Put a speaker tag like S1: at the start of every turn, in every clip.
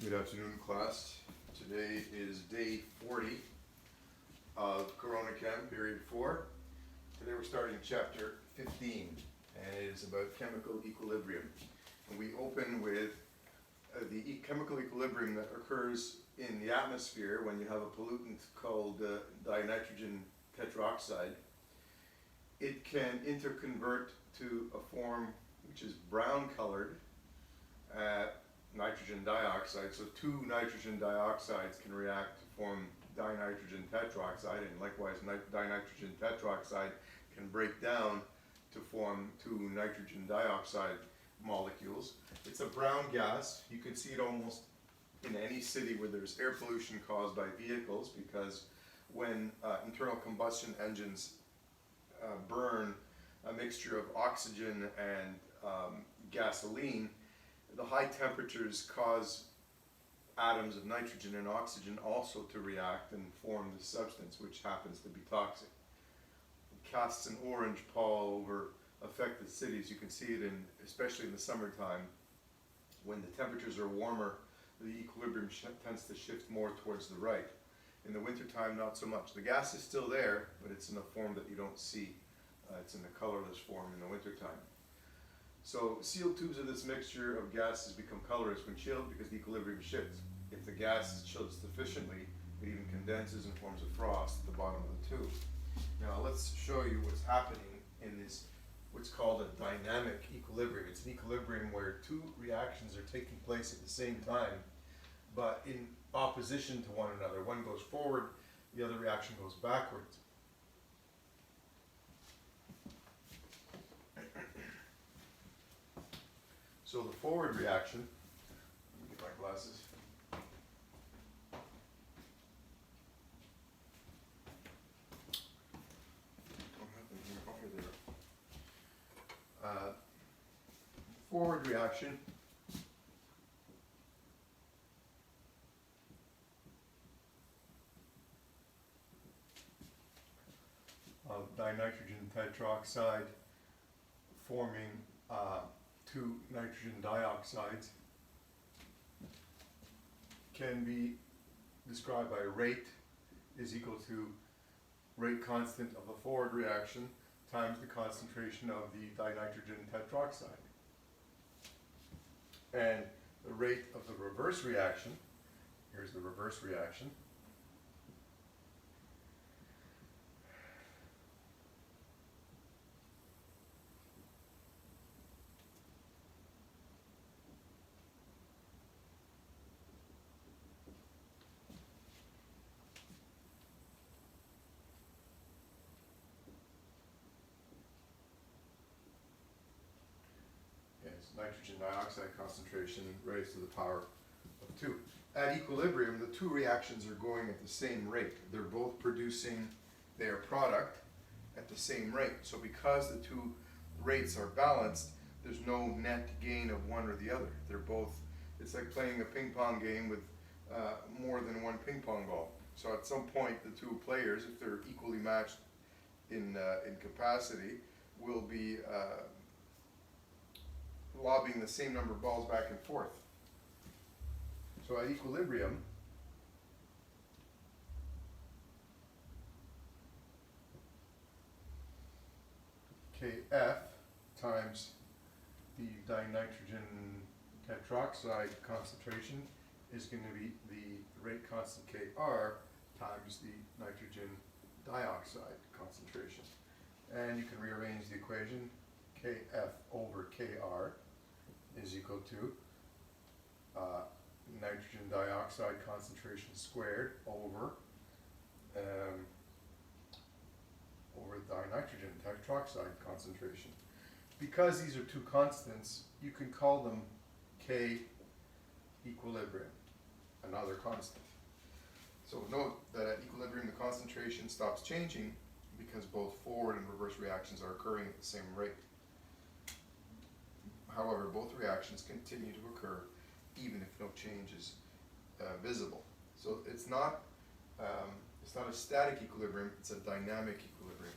S1: Good afternoon, class. Today is day 40 of Coronachem, period 4. Today we're starting chapter 15, and it is about chemical equilibrium. And we open with the chemical equilibrium that occurs in the atmosphere when you have a pollutant called dinitrogen tetroxide. It can interconvert to a form which is brown colored nitrogen dioxide. So two nitrogen dioxides can react to form dinitrogen tetroxide, and likewise dinitrogen tetroxide can break down to form two nitrogen dioxide molecules. It's a brown gas. You can see it almost in any city where there's air pollution caused by vehicles, because when internal combustion engines burn a mixture of oxygen and gasoline, the high temperatures cause atoms of nitrogen and oxygen also to react and form this substance, which happens to be toxic. It casts an orange pall over affected cities. You can see it especially in the summertime. When the temperatures are warmer, the equilibrium tends to shift more towards the right. In the wintertime, not so much. The gas is still there, but it's in a form that you don't see. It's in a colorless form in the wintertime. So sealed tubes of this mixture of gases become colorless when chilled because the equilibrium shifts. If the gas is chilled sufficiently, it even condenses and forms a frost at the bottom of the tube. Now let's show you what's happening in this, what's called a dynamic equilibrium. It's an equilibrium where two reactions are taking place at the same time, but in opposition to one another. One goes forward, the other reaction goes backwards. So the forward reaction, let me get my glasses. Don't have them here. Oh, here they are. Forward reaction of dinitrogen tetroxide forming two nitrogen dioxides can be described by rate is equal to rate constant of the forward reaction times the concentration of the dinitrogen tetroxide. And the rate of the reverse reaction, here's the reverse reaction, nitrogen dioxide concentration raised to the power of 2. At equilibrium, the two reactions are going at the same rate. They're both producing their product at the same rate. So because the two rates are balanced, there's no net gain of one or the other. They're both, it's like playing a ping pong game with more than one ping pong ball. So at some point, the two players, if they're equally matched in capacity, will be lobbing the same number of balls back and forth. So at equilibrium, Kf times the dinitrogen tetroxide concentration is going to be the rate constant Kr times the nitrogen dioxide concentration. And you can rearrange the equation. Kf over Kr is equal to nitrogen dioxide concentration squared over dinitrogen tetroxide concentration. Because these are two constants, you can call them K equilibrium, another constant. So note that at equilibrium the concentration stops changing because both forward and reverse reactions are occurring at the same rate. However, both reactions continue to occur even if no change is visible. So it's not a static equilibrium, it's a dynamic equilibrium.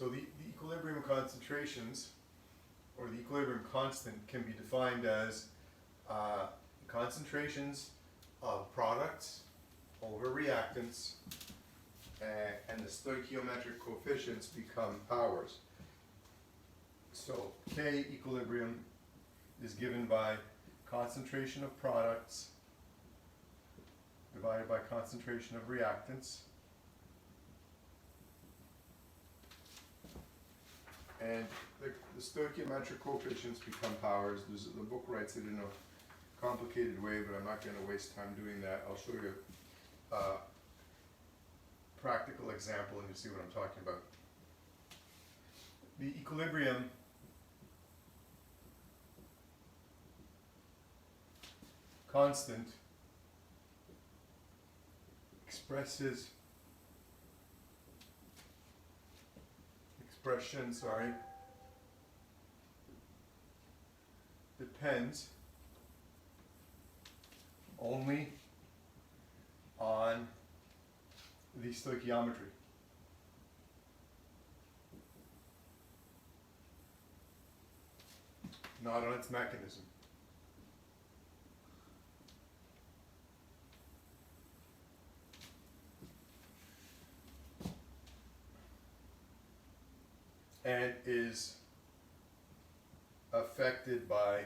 S1: So the equilibrium concentrations, or the equilibrium constant, can be defined as concentrations of products over reactants, and the stoichiometric coefficients become powers. So K equilibrium is given by concentration of products divided by concentration of reactants. And the stoichiometric coefficients become powers. The book writes it in a complicated way, but I'm not going to waste time doing that. I'll show you a practical example and you'll see what I'm talking about. The equilibrium constant depends only on the stoichiometry. Not on its mechanism. And is affected by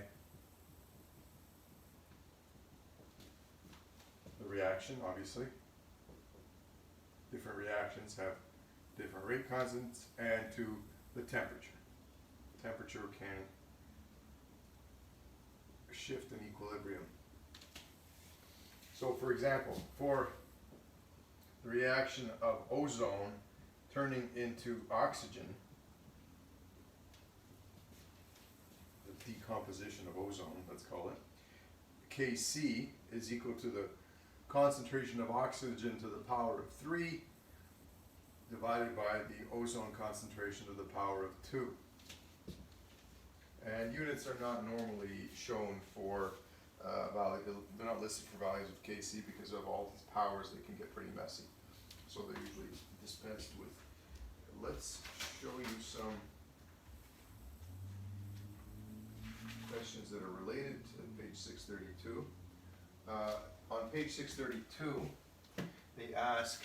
S1: the reaction, obviously. Different reactions have different rate constants, and to the temperature. Temperature can shift an equilibrium. So for example, for the reaction of ozone turning into oxygen, the decomposition of ozone, let's call it, Kc is equal to the concentration of oxygen to the power of 3 divided by the ozone concentration to the power of 2. And units are not normally shown for they're not listed for values of Kc because of all these powers. They can get pretty messy. So they're usually dispensed with. Let's show you some questions that are related to page 632. On page 632, they ask,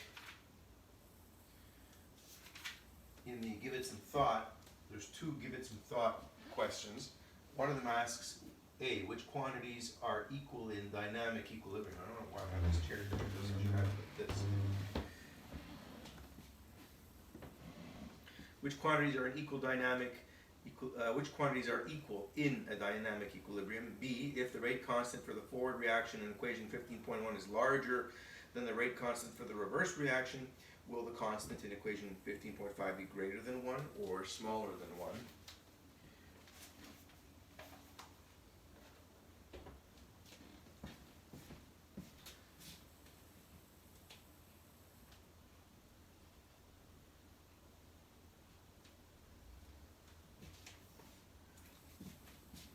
S1: in the give it some thought, there's two give it some thought questions. One of them asks, A, which quantities are equal in dynamic equilibrium? I don't know why I have this chair here, because I should have it like this. Which quantities are equal in a dynamic equilibrium? B, if the rate constant for the forward reaction in equation 15.1 is larger than the rate constant for the reverse reaction, will the constant in equation 15.5 be greater than 1 or smaller than 1?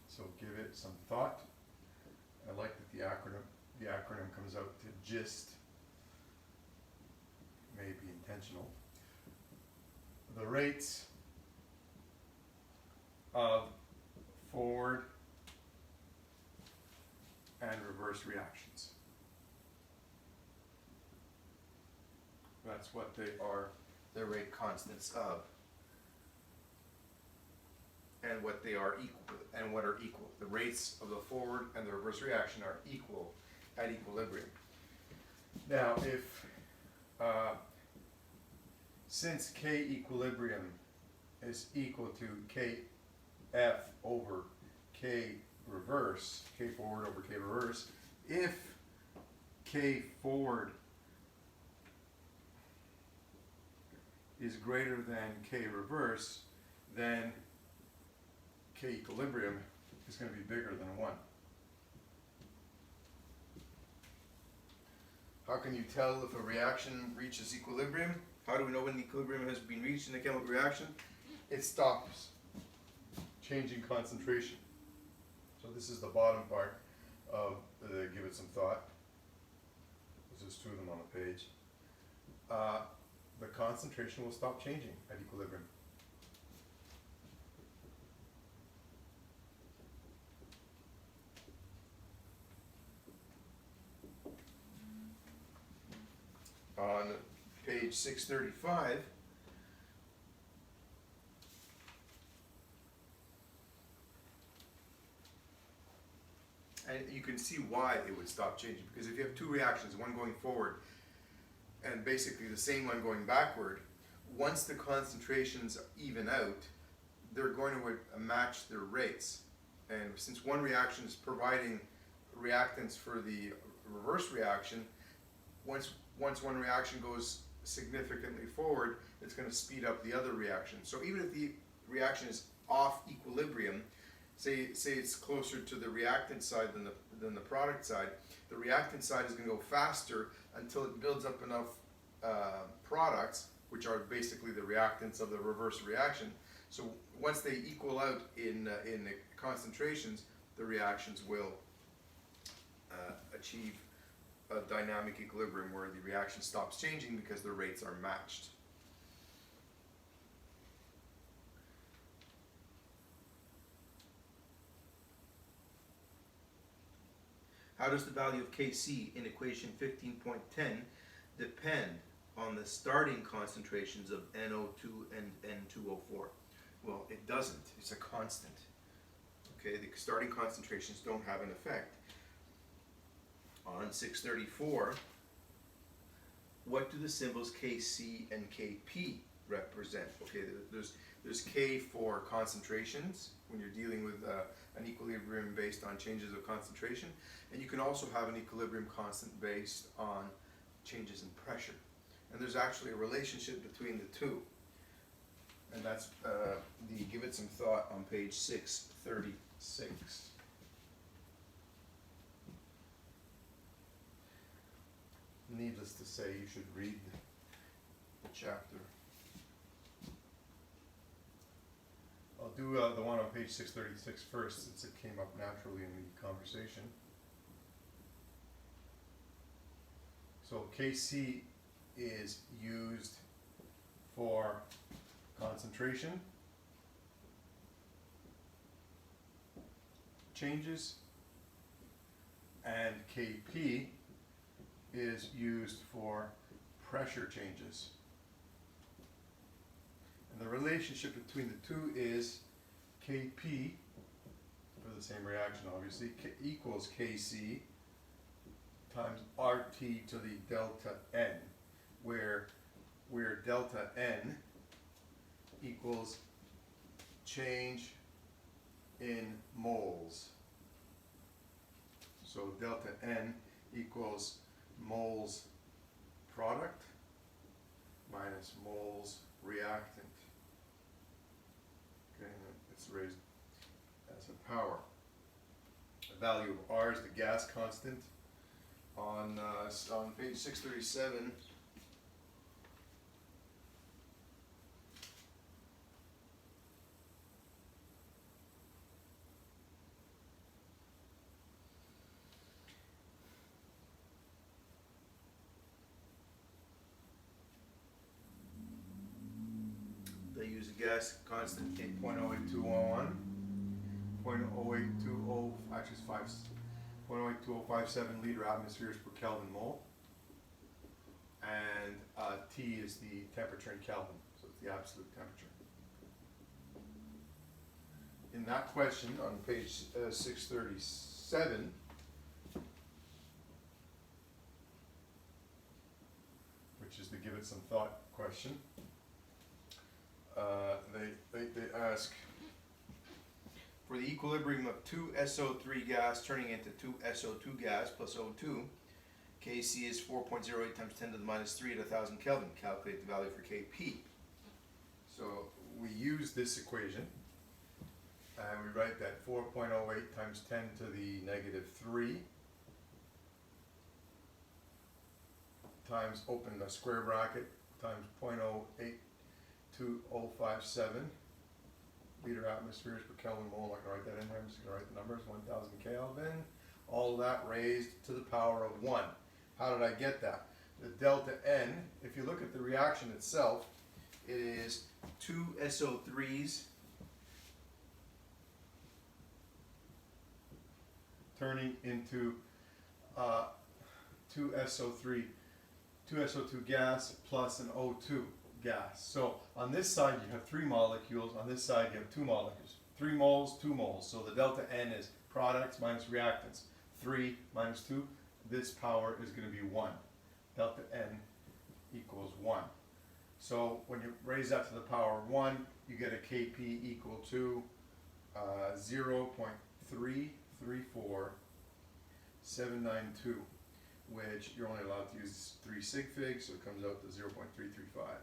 S1: So give it some thought. I like that the acronym comes out to GIST. May be intentional. The rates of forward and reverse reactions. That's what they are, their rate constants of. And what they are equal, and what are equal. The rates of the forward and the reverse reaction are equal at equilibrium. Now, if since K equilibrium is equal to Kf over K reverse, K forward over K reverse, if K forward is greater than K reverse, then K equilibrium is going to be bigger than 1. How can you tell if a reaction reaches equilibrium? How do we know when the equilibrium has been reached in a chemical reaction? It stops changing concentration. So this is the bottom part of the give it some thought. There's just 2 of them on the page. The concentration will stop changing at equilibrium. 635, and you can see why it would stop changing, because if you have two reactions, one going forward and basically the same one going backward, once the concentrations even out, they're going to match their rates. And since one reaction is providing reactants for the reverse reaction, once one reaction goes significantly forward, it's going to speed up the other reaction. So even if the reaction is off equilibrium, say it's closer to the reactant side than the product side, the reactant side is going to go faster until it builds up enough products, which are basically the reactants of the reverse reaction. So once they equal out in the concentrations, the reactions will achieve a dynamic equilibrium where the reaction stops changing because the rates are matched. How does the value of Kc in equation 15.10 depend on the starting concentrations of NO2 and N2O4? Well, it doesn't. It's a constant. Okay, the starting concentrations don't have an effect. On 634, what do the symbols Kc and Kp represent? Okay, there's K for concentrations when you're dealing with an equilibrium based on changes of concentration, and you can also have an equilibrium constant based on changes in pressure. And there's actually a relationship between the two, and that's give it some thought on page 636. Needless to say, you should read the chapter. I'll do the one on page 636 first, since it came up naturally in the conversation. So Kc is used for concentration changes, and Kp is used for pressure changes. And the relationship between the two is Kp, for the same reaction obviously, equals Kc times RT to the delta N, where delta N equals change in moles. So delta N equals moles product minus moles reactant. Okay, and it's raised as a power. The value of R is the gas constant. On page 637, they use a gas constant 0.08201, 0.08220, actually it's 0.08257 liter atmospheres per Kelvin mole, and T is the temperature in Kelvin, so it's the absolute temperature. In that question on page 637, which is the give it some thought question, they ask, for the equilibrium of 2 SO3 gas turning into 2 SO2 gas plus O2, Kc is 4.08 times 10 to the minus 3 at 1000 Kelvin. Calculate the value for Kp. So we use this equation, and we write that 4.08 times 10 to the negative 3 times, open the square bracket, times 0.08227 liter atmospheres per Kelvin mole. I can write that in there. I'm just going to write the numbers, 1000 Kelvin. All of that raised to the power of 1. How did I get that? The delta N, if you look at the reaction itself, it is 2 SO3s turning into 2 SO3
S2: 2SO2 gas plus an O2 gas. So on this side you have 3 molecules, on this side you have 2 molecules. 3 moles, 2 moles. So the delta N is products minus reactants. 3 minus 2, this power is going to be 1. Delta N equals 1. So when you raise that to the power of 1, you get a Kp equal to 0.334792, which you're only allowed to use 3 sig figs, so it comes out to 0.335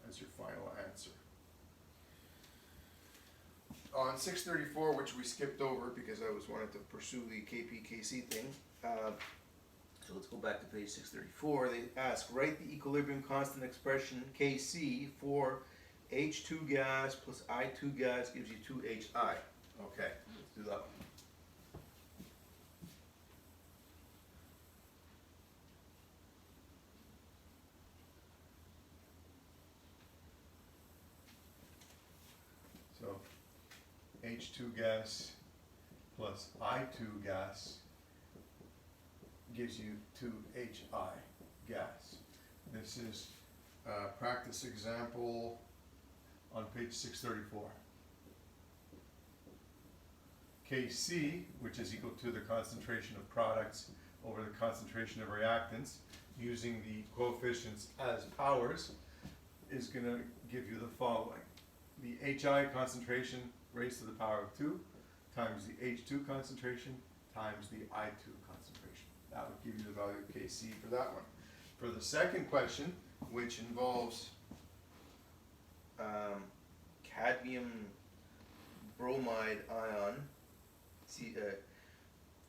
S2: as your final answer.
S1: On 634, which we skipped over because I was wanting to pursue the KP-KC thing, so let's go back to page 634. They ask, write the equilibrium constant expression Kc for H2 gas plus I2 gas gives you 2HI. Okay, let's do that one.
S2: So H2 gas plus I2 gas gives you 2HI gas. This is a practice example on page 634. Kc, which is equal to the concentration of products over the concentration of reactants, using the coefficients as powers, is going to give you the following. The HI concentration raised to the power of 2 times the H2 concentration times the I2 concentration. That would give you the value of Kc for that one. For the second question, which involves
S1: Cadmium bromide ion,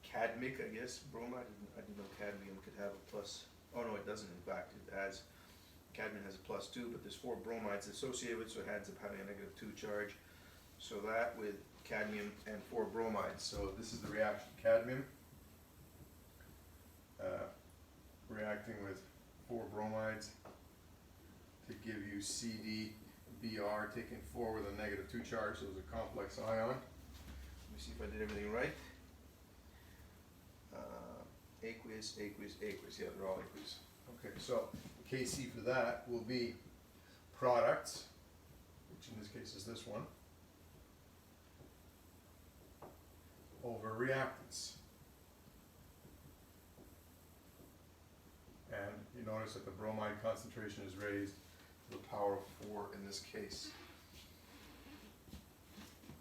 S1: cadmic, I guess, bromide, I didn't know cadmium could have a plus, oh no it doesn't in fact, it has, cadmium has a +2, but there's 4 bromides associated with it, so it ends up having a -2 charge. So that with cadmium and 4 bromides.
S2: So this is the reaction. Cadmium reacting with 4 bromides to give you CdBr, taking 4 with a -2 charge, so it's a complex ion.
S1: Let me see if I did everything right. Aqueous, aqueous, aqueous. Yeah, they're all aqueous.
S2: Okay, so Kc for that will be products, which in this case is this one, over reactants. And you notice that the bromide concentration is raised to the power of 4 in this case.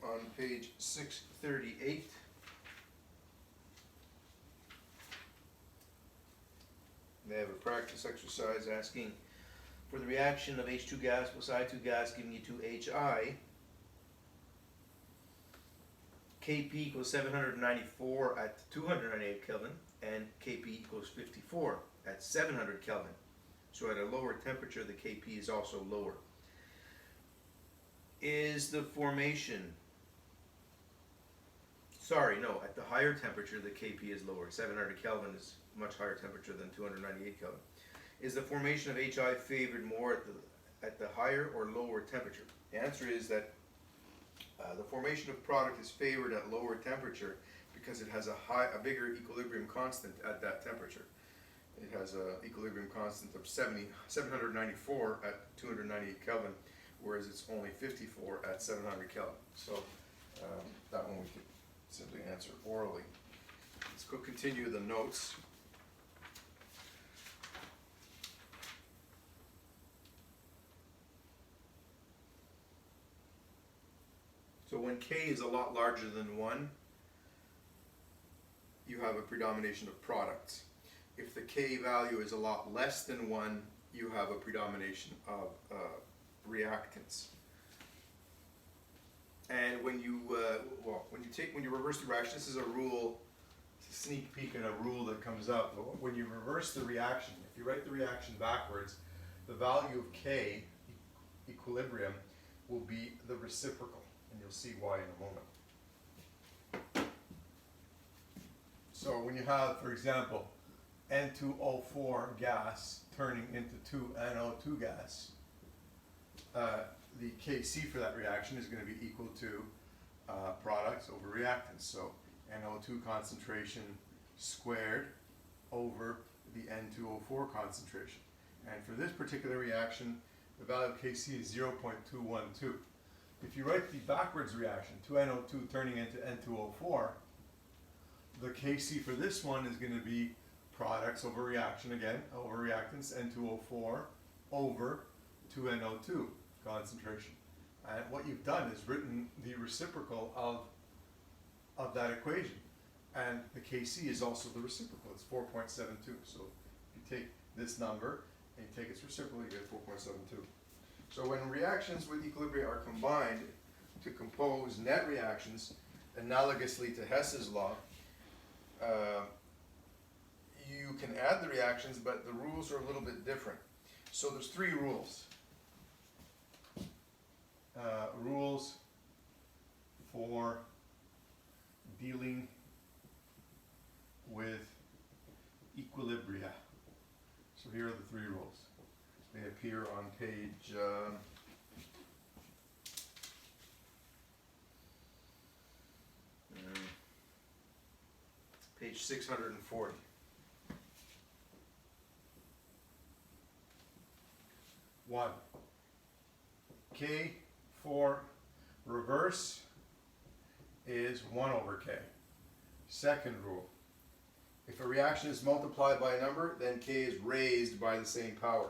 S1: On page 638, they have a practice exercise asking for the reaction of H2 gas plus I2 gas giving you 2HI. Kp equals 794 at 298 Kelvin and Kp equals 54 at 700 Kelvin. So at a lower temperature the Kp is also lower. Is the formation, at the higher temperature the Kp is lower. 700 Kelvin is much higher temperature than 298 Kelvin. Is the formation of HI favored more at the higher or lower temperature? The answer is that the formation of product is favored at lower temperature because it has a bigger equilibrium constant at that temperature. It has an equilibrium constant of 794 at 298 Kelvin, whereas it's only 54 at 700 Kelvin. So that one we could simply answer orally. Let's go continue the notes. So when K is a lot larger than 1, you have a predomination of products. If the K value is a lot less than 1, you have a predomination of reactants. And when you when you reverse the reaction, this is a rule, it's a sneak peek at a rule that comes up. But when you reverse the reaction, if you write the reaction backwards, the value of K, equilibrium, will be the reciprocal. And you'll see why in a moment. So when you have, for example, N2O4 gas turning into 2NO2 gas, the Kc for that reaction is going to be equal to products over reactants. So NO2 concentration squared over the N2O4 concentration.
S2: And for this particular reaction, the value of Kc is 0.212. If you write the backwards reaction, 2NO2 turning into N2O4, the Kc for this one is going to be products over reaction again, over reactants, N2O4 over 2NO2 concentration. And what you've done is written the reciprocal of that equation. And the Kc is also the reciprocal, it's 4.72. So if you take this number and you take its reciprocal, you get 4.72. So when reactions with equilibria are combined to compose net reactions, analogously to Hess's law, you can add the reactions, but the rules are a little bit different. So there's three rules. Rules for dealing with equilibria. So here are the three rules. They appear on page page 640. One, K for reverse is 1 over K. Second rule, if a reaction is multiplied by a number, then K is raised by the same power.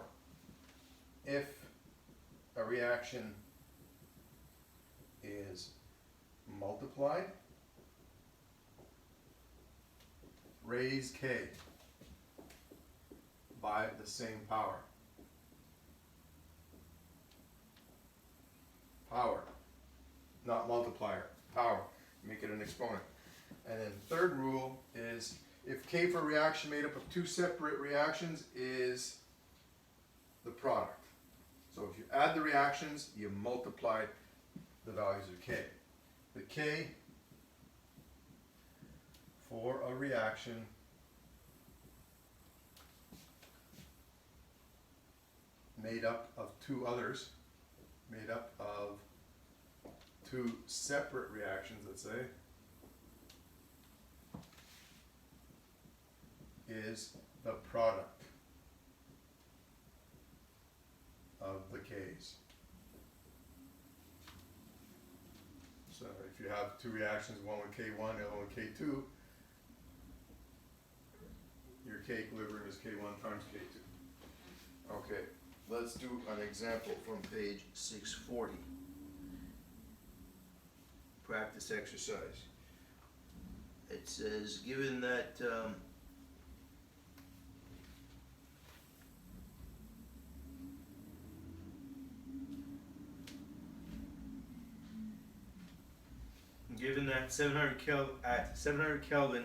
S2: If a reaction is multiplied, raise K by the same power. Power, not multiplier, power. Make it an exponent. And then third rule is if K for a reaction made up of two separate reactions is the product. So if you add the reactions, you multiply the values of K. The K for a reaction made up of two others, made up of two separate reactions, let's say, is the product of the K's. So if you have two reactions, one with K1 and one with K2, your K equilibrium is K1 times K2. Okay, let's do an example from page 640. Practice exercise. It says, given that given that 700 Kelvin,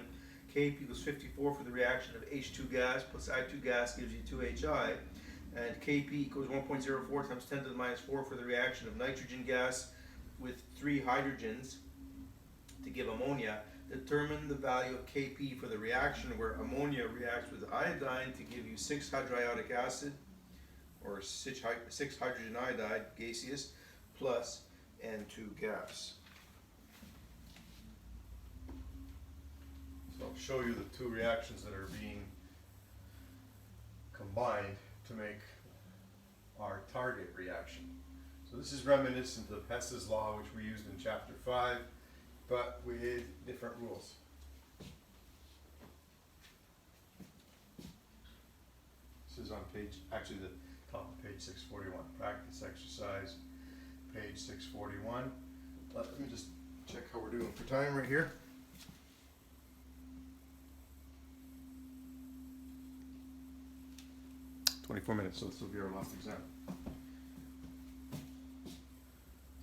S2: K equals 54 for the reaction of H2 gas plus I2 gas gives you 2HI, and Kp equals 1.04 times 10 to the minus 4 for the reaction of nitrogen gas with 3 hydrogens to give ammonia. Determine the value of Kp for the reaction where ammonia reacts with iodine to give you 6-hydriodic acid, or 6-hydrogen iodide, gaseous, plus N2 gas. So I'll show you the two reactions that are being combined to make our target reaction. So this is reminiscent of Hess's law, which we used in chapter 5, but with different rules. This is on page, actually the top of page 641, practice exercise, page 641. Let me just check how we're doing for time right here. .24 minutes, so this will be our last example.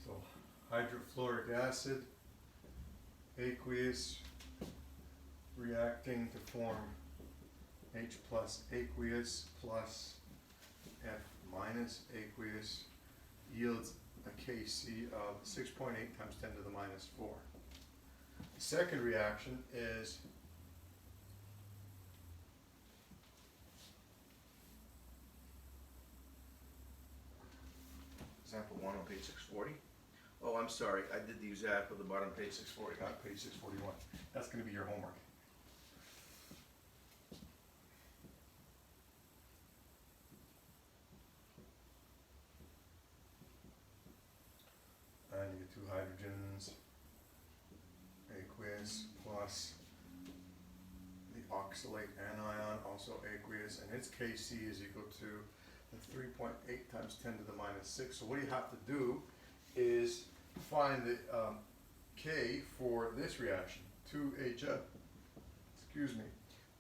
S2: So hydrofluoric acid, aqueous, reacting to form H plus aqueous plus F minus aqueous yields a Kc of 6.8 times 10 to the minus 4. The second reaction is example 1 on page 640. Oh, I'm sorry, I did the example at the bottom of page 640, not page 641. That's going to be your homework. minus plus the oxalate anion, also aqueous, and its Kc is equal to the 3.8 times 10 to the minus 6. So what you have to do is find the K for this reaction, 2HF,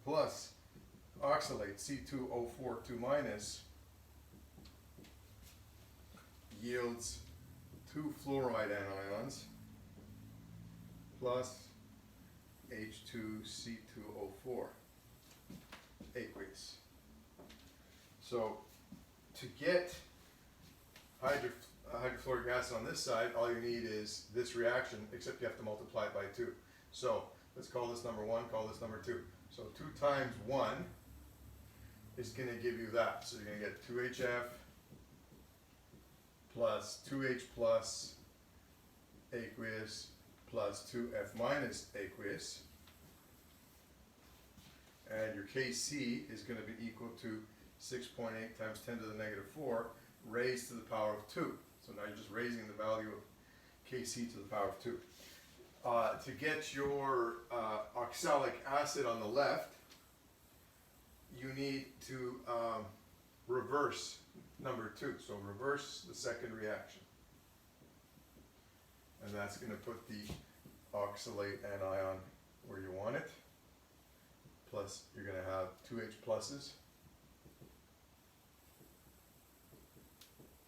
S2: plus oxalate, C2O4 2 minus, yields 2 fluoride anions plus H2C2O4 aqueous. So to get hydrofluoric acid on this side, all you need is this reaction, except you have to multiply it by 2. So let's call this number 1, call this number 2. So 2 times 1 is going to give you that. So you're going to get 2HF plus 2H plus aqueous plus 2F minus aqueous. And your Kc is going to be equal to 6.8 times 10 to the negative 4 raised to the power of 2. So now you're just raising the value of Kc to the power of 2. To get your oxalic acid on the left, you need to reverse number 2. So reverse the second reaction. And that's going to put the oxalate anion where you want it. Plus, you're going to have 2H pluses.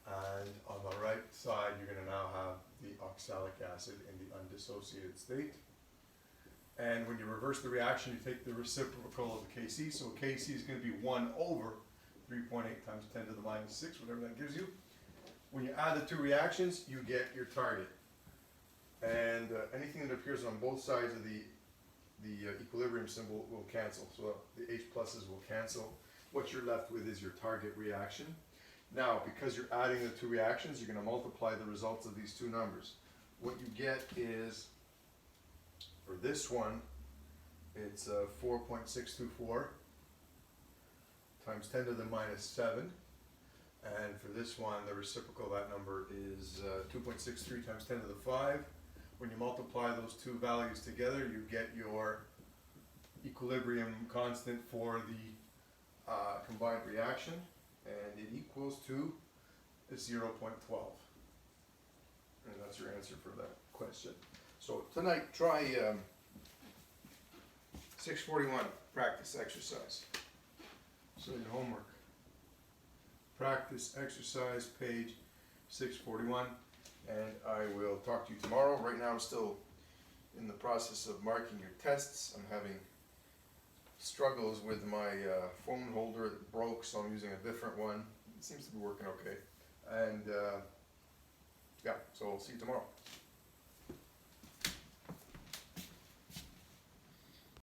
S2: And on the right side, you're going to now have the oxalic acid in the undissociated state. And when you reverse the reaction, you take the reciprocal of the Kc. So Kc is going to be 1 over 3.8 times 10 to the minus 6, whatever that gives you. When you add the two reactions, you get your target. And anything that appears on both sides of the equilibrium symbol will cancel. So the H pluses will cancel. What you're left with is your target reaction. Now, because you're adding the two reactions, you're going to multiply the results of these two numbers. What you get is, for this one, it's 4.624 times 10 to the minus 7. And for this one, the reciprocal of that number is 2.63 times 10 to the 5. When you multiply those two values together, you get your equilibrium constant for the combined reaction, and it equals to 0.12. And that's your answer for that question. So tonight, try 641, practice exercise. So your homework. Practice exercise, page 641, and I will talk to you tomorrow. Right now I'm still in the process of marking your tests. I'm having struggles with my phone holder that broke, so I'm using a different one. It seems to be working okay. And yeah, so I'll see you tomorrow.